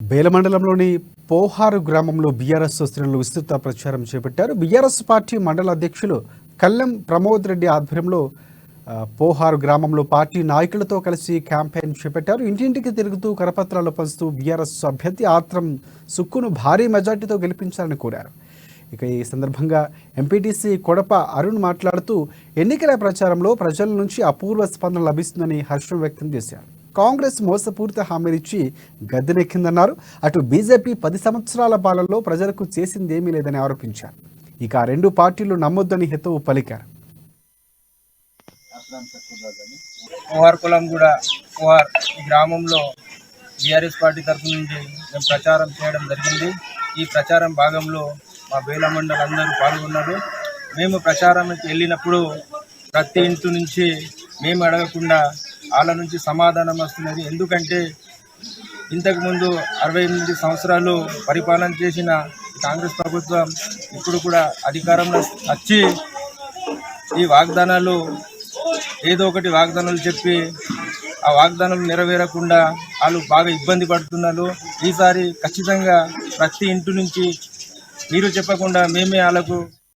బేల మండలంలోని పోహారు గ్రామంలో బీఆర్ఎస్ శ్రేణులు విస్తృత ప్రచారం చేపట్టారు. బీఆర్ఎస్ పార్టీ మండల అధ్యక్షులు కల్లెం ప్రమోద్ రెడ్డి ఆధ్వర్యంలో పోహారు గ్రామంలో పార్టీ నాయకులతో కలిసి క్యాంపెయిన్ చేపట్టారు. ఇంటింటికి తిరుగుతూ కరపత్రాలు పంచుతూ బీఆర్ఎస్ అభ్యర్థి ఆత్రం సుక్కును భారీ మెజార్టీతో గెలిపించాలని కోరారు. ఇక ఈ సందర్భంగా ఎంపీటీసీ కొడప అరుణ్ మాట్లాడుతూ ఎన్నికల ప్రచారంలో ప్రజల నుంచి అపూర్వ స్పందన లభిస్తుందని హర్షం వ్యక్తం చేశారు. కాంగ్రెస్ మోసపూరిత హామీలిచ్చి గద్దెనెక్కిందన్నారు. అటు బీజేపీ 10 సంవత్సరాల పాలనలో ప్రజలకు చేసిందేమీ లేదని ఆరోపించారు. ఇక రెండు పార్టీలు నమ్మొద్దని హితవు పలికారు. పోహార్ ఈ గ్రామంలో బీఆర్ఎస్ పార్టీ తరఫు నుంచి మేము ప్రచారం చేయడం జరిగింది. ఈ ప్రచారం భాగంలో మా బేల మండలి అందరూ పాల్గొన్నారు. మేము ప్రచారానికి వెళ్ళినప్పుడు ప్రతి ఇంటి నుంచి మేము అడగకుండా వాళ్ళ నుంచి సమాధానం వస్తున్నది. ఎందుకంటే ఇంతకుముందు 68 సంవత్సరాలు పరిపాలన చేసిన కాంగ్రెస్ ప్రభుత్వం ఇప్పుడు కూడా అధికారంలో వచ్చి ఈ వాగ్దానాలు ఏదో ఒకటి వాగ్దానాలు చెప్పి ఆ వాగ్దానాలు నెరవేరకుండా వాళ్ళు బాగా ఇబ్బంది పడుతున్నారు. ఈసారి ఖచ్చితంగా ప్రతి ఇంటి నుంచి మీరు చెప్పకుండా మేమే వాళ్ళకు